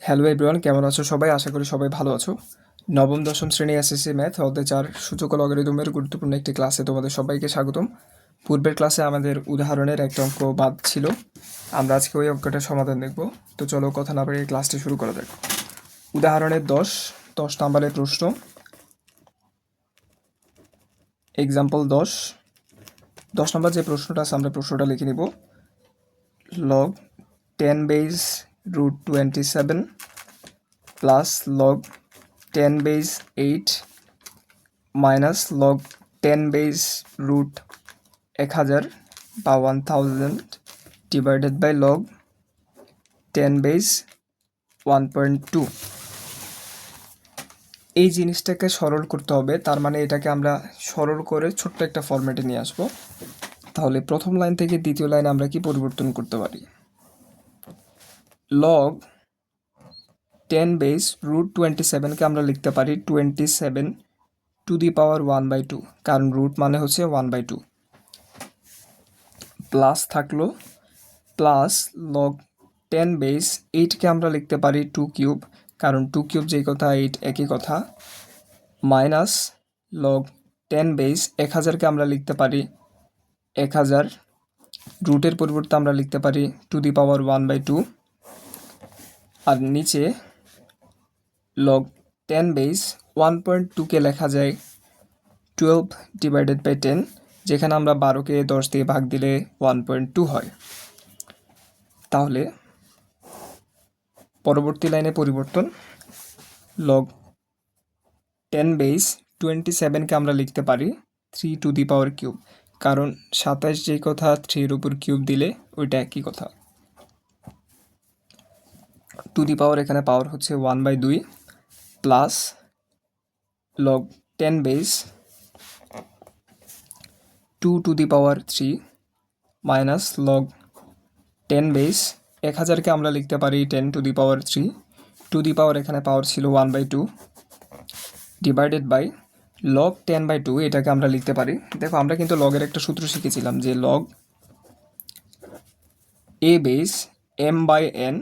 Hello everyone, কেমন আছো সবাই? আশা করি সবাই ভালো আছো। নবম দশম শ্রেণী এসএসসি ম্যাথ অধ্যায় 4 সূচক ও লগারিদমের গুরুত্বপূর্ণ একটি ক্লাসে তোমাদের সবাইকে স্বাগতম। পূর্বের ক্লাসে আমাদের উদাহরণের একটা অঙ্ক বাদ ছিল, আমরা আজকে ওই অঙ্কটার সমাধান দেখব। তো চলো কথা না বাড়িয়ে ক্লাসটি শুরু করা যাক। উদাহরণের 10 নম্বরের প্রশ্ন, এক্সাম্পল 10 নম্বর যে প্রশ্নটা আছে আমরা প্রশ্নটা লিখে নিব। Log 10 base root 27 plus log 10 base 8 minus log 10 base root 1000 বা 1000 ডিভাইডেড বাই লগ 10 বেস 1.2। এই জিনিসটাকে সরল করতে হবে, তার মানে এটাকে আমরা সরল করে ছোট্ট একটা ফরম্যাটে নিয়ে আসব। তাহলে প্রথম লাইন থেকে দ্বিতীয় লাইন আমরা কি পরিবর্তন করতে পারি? লগ 10 বেস রুট 27কে আমরা লিখতে পারি 27 টু দি পাওয়ার 1/2, কারণ রুট মানে হচ্ছে 1/2। প্লাস থাকলো প্লাস লগ 10 বেস 8কে আমরা লিখতে পারি 2 কিউব, কারণ 2 কিউব যেই কথা 8 একই কথা। মাইনাস লগ 10 বেস 1000কে আমরা লিখতে পারি 1000, রুটের পরিবর্তে আমরা লিখতে পারি টু দি পাওয়ার 1/2। আর নিচে লগ 10 বেস 1.2কে লেখা যায় 12 ডিভাইডেড বাই 10, যেখানে আমরা 12কে 10 দিয়ে ভাগ দিলে 1.2 হয়। তাহলে পরবর্তী লাইনে পরিবর্তন, লগ 10 বেস 27কে আমরা লিখতে পারি 3 টু দি পাওয়ার কিউব, কারণ 27 যেই কথা 3 এর উপর কিউব দিলে ওইটা একই কথা। টু দি পাওয়ার এখানে পাওয়ার হচ্ছে 1/2 plus log 10 base 2 to the power 3 minus log 10 base 1000কে আমরা লিখতে পারি 10 two the power 3, to the পাওয়ার এখানে পাওয়ার ছিল 1/2 ডিভাইডেড বাই লগ 10/2, এটাকে আমরা লিখতে পারি। দেখো আমরা কিন্তু লগের একটা সূত্র শিখেছিলাম যে log A base M by N,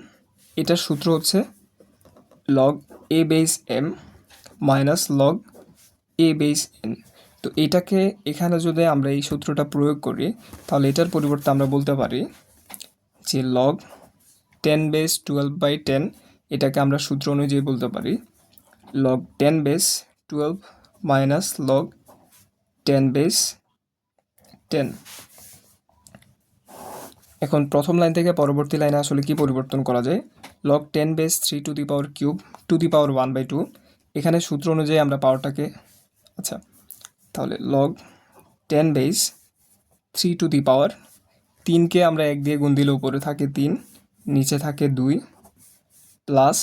এটার সূত্র হচ্ছে log A base M minus log A base N. তো এটাকে এখানে যদি আমরা এই সূত্রটা প্রয়োগ করি, তাহলে এটার পরিবর্তে আমরা বলতে পারি যে লগ 10 বেস 12/10, এটাকে আমরা সূত্র অনুযায়ী বলতে পারি log 10 base 12 minus log 10 base 10। এখন প্রথম লাইন থেকে পরবর্তী লাইনে আসলে কি পরিবর্তন করা যায়? Log 10 base 3 to the power cube to the power 1/2, এখানে সূত্র অনুযায়ী আমরা পাওয়ারটাকে, আচ্ছা তাহলে log 10 base 3 to the power, 3কে আমরা 1 দিয়ে গুণ দিলে উপরে থাকে 3, নিচে থাকে 2, প্লাস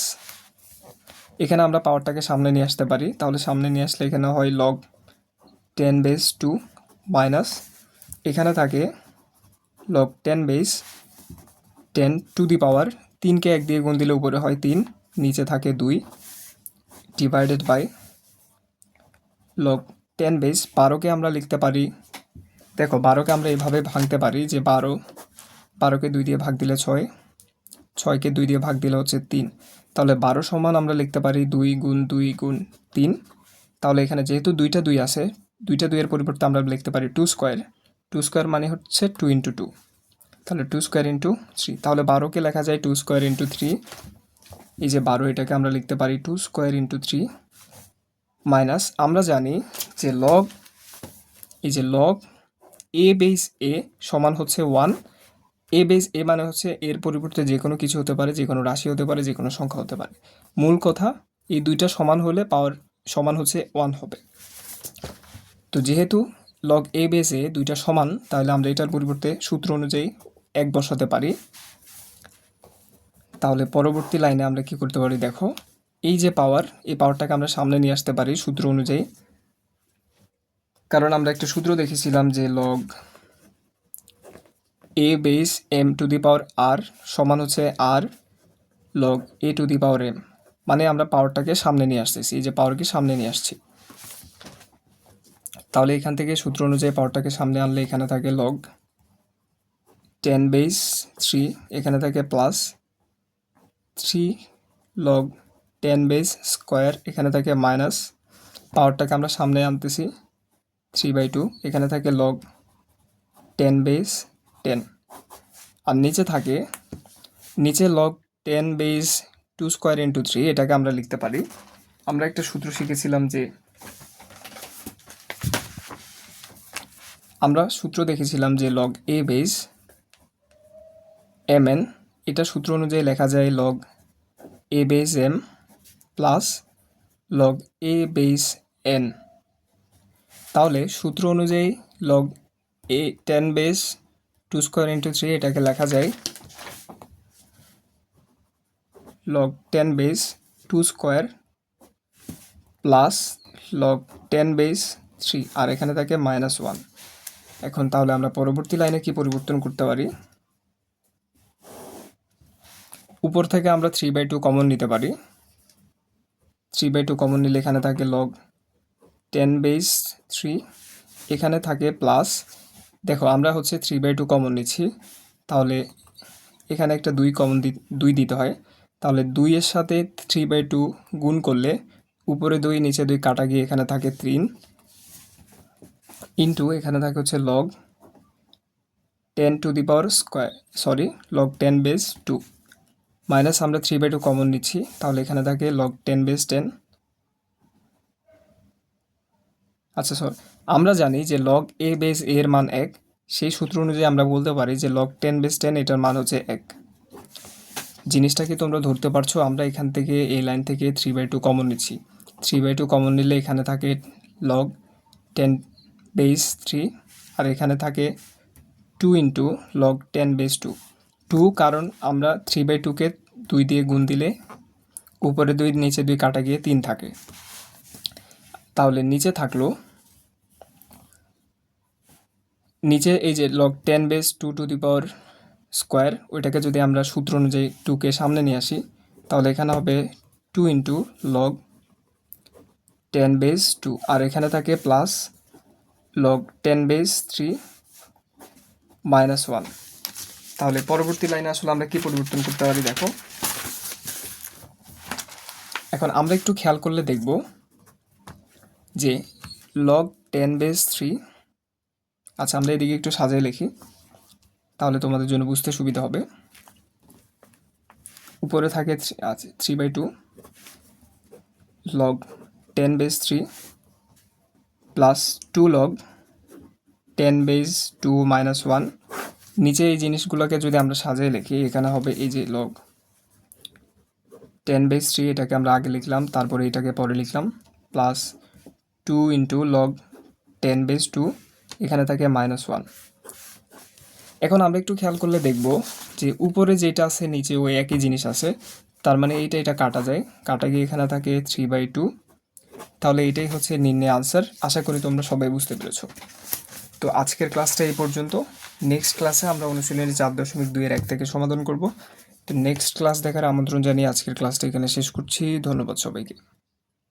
এখানে আমরা পাওয়ারটাকে সামনে নিয়ে আসতে পারি, তাহলে সামনে নিয়ে আসলে এখানে হয় লগ 10 বেস 2 মাইনাস এখানে থাকে log 10 base 10 two the power, 3কে 1 দিয়ে গুণ দিলে উপরে হয় 3, নিচে থাকে 2 ডিভাইডেড বাই লগ 10 বেস 12কে আমরা লিখতে পারি, দেখো 12কে আমরা এইভাবে ভাঙতে পারি যে 12কে 2 দিয়ে ভাগ দিলে 6, 6কে 2 দিয়ে ভাগ দিলে হচ্ছে 3, তাহলে 12 সমান আমরা লিখতে পারি 2 গুণ 2 গুণ 3। তাহলে এখানে যেহেতু দুইটা 2 আছে, দুইটা 2 এর পরিবর্তে আমরা লিখতে পারি 2 স্কোয়ার, 2 স্কোয়ার মানে হচ্ছে 2 ইন্টু 2, তাহলে 2 স্কোয়ার ইন্টু 3, তাহলে 12কে লেখা যায় 2 স্কোয়ার ইন্টু 3। এই যে 12, এটাকে আমরা লিখতে পারি 2 স্কোয়ার ইন্টু 3 মাইনাস আমরা জানি যে লগ, এই যে লগ এ বেস এ সমান হচ্ছে 1, এ বেস এ মানে হচ্ছে এর পরিবর্তে যে কোনো কিছু হতে পারে, যে কোনো রাশি হতে পারে, যে কোনো সংখ্যা হতে পারে। মূল কথা এই দুইটা সমান হলে পাওয়ার সমান হচ্ছে 1 হবে। তো যেহেতু লগ এ বেস এ দুইটা সমান, তাহলে আমরা এটার পরিবর্তে সূত্র অনুযায়ী 1 বসাতে পারি। তাহলে পরবর্তী লাইনে আমরা কি করতে পারি? দেখো এই যে পাওয়ার, এই পাওয়ারটাকে আমরা সামনে নিয়ে আসতে পারি সূত্র অনুযায়ী, কারণ আমরা একটা সূত্র দেখেছিলাম যে log A base M to the power R সমান হচ্ছে R log A to the power M, মানে আমরা পাওয়ারটাকে সামনে নিয়ে আসতেছি, এই যে পাওয়ারকে সামনে নিয়ে আসছি। তাহলে এখান থেকে সূত্র অনুযায়ী পাওয়ারটাকে সামনে আনলে এখানে থাকে লগ 10 বেস 3, এখানে থাকে প্লাস 3 লগ 10 বেস স্কোয়ার, এখানে থাকে মাইনাস, পাওয়ারটাকে আমরা সামনে আনতেছি 3/2, এখানে থাকে লগ 10 বেস 10, আর নিচে লগ 10 বেস 2 স্কোয়ার ইন্টু 3, এটাকে আমরা লিখতে পারি, আমরা একটা সূত্র শিখেছিলাম যে দেখেছিলাম যে log A base M N, এটা সূত্র অনুযায়ী লেখা যায় log A base M plus log A base N. তাহলে সূত্র অনুযায়ী লগ এ 10 বেস 2 স্কোয়ার ইন্টু 3, এটাকে লেখা যায় log 10 base 2 square plus log 10 base 3, আর এখানে থাকে -1। এখন তাহলে আমরা পরবর্তী লাইনে কি পরিবর্তন করতে পারি? উপর থেকে আমরা 3/2 কমন নিতে পারি, 3/2 কমন নিলে এখানে থাকে লগ 10 বেস 3, এখানে থাকে প্লাস, দেখো আমরা হচ্ছে 3/2 কমন নিচ্ছি, তাহলে এখানে একটা 2 দিতে হয়, তাহলে 2 এর সাথে 3/2 গুণ করলে উপরে 2 নিচে 2 কাটা গিয়ে এখানে থাকে 3 ইন্টু এখানে থাকে হচ্ছে log 10 two the power square, log 10 base 2 minus আমরা 3/2 কমন নিচ্ছি, তাহলে এখানে থাকে লগ 10 বেস 10। আচ্ছা আমরা জানি যে লগ এ বেস এর মান 1, সেই সূত্র অনুযায়ী আমরা বলতে পারি যে লগ 10 বেস 10 এটার মান হচ্ছে 1। জিনিসটা কি তোমরা ধরতে পারছো? আমরা এখান থেকে এই লাইন থেকে 3/2 কমন নিচ্ছি, 3/2 কমন নিলে এখানে থাকে লগ 10 বেস 3, আর এখানে থাকে 2 ইন্টু লগ 10 বেস 2, কারণ আমরা 3/2কে 2 দিয়ে গুণ দিলে উপরে 2 নিচে 2 কাটা গিয়ে 3 থাকে, তাহলে নিচে এই যে log 10 base 2 to the power square, ওইটাকে যদি আমরা সূত্র অনুযায়ী 2কে সামনে নিয়ে আসি, তাহলে এখানে হবে 2 ইন্টু লগ 10 বেস 2, আর এখানে থাকে প্লাস লগ 10 বেস 3 -1। তাহলে পরবর্তী লাইনে আসলে আমরা কি পরিবর্তন করতে পারি দেখো। এখন আমরা একটু খেয়াল করলে দেখব যে লগ 10 বেস 3, আচ্ছা আমরা এদিকে একটু সাজিয়ে লিখি, তাহলে তোমাদের জন্য বুঝতে সুবিধা হবে। উপরে থাকে 3/2 log 10 base 3 plus 2 log 10 base 2 -1, নিচে এই জিনিসগুলোকে যদি আমরা সাজিয়ে লিখি, এখানে হবে এই যে লগ 10 বেস 3, এটাকে আমরা আগে লিখলাম, তারপরে এটাকে পরে লিখলাম, প্লাস 2 ইন্টু লগ 10 বেস 2, এখানে থাকে -1। এখন আমরা একটু খেয়াল করলে দেখব যে উপরে যেটা আছে নিচে ওই একই জিনিস আছে, তার মানে এটা কাটা যায়, কাটা গিয়ে এখানে থাকে 3/2, তাহলে এটাই হচ্ছে নির্ণয় আনসার। আশা করি তোমরা সবাই বুঝতে পেরেছো। তো আজকের ক্লাসটা এই পর্যন্ত, নেক্সট ক্লাসে আমরা অনুশীলনী 4.2-1 থেকে সমাধান করব। তো নেক্সট ক্লাস দেখার আমন্ত্রণ জানিয়ে আজকের ক্লাসটা এখানে শেষ করছি। ধন্যবাদ সবাইকে।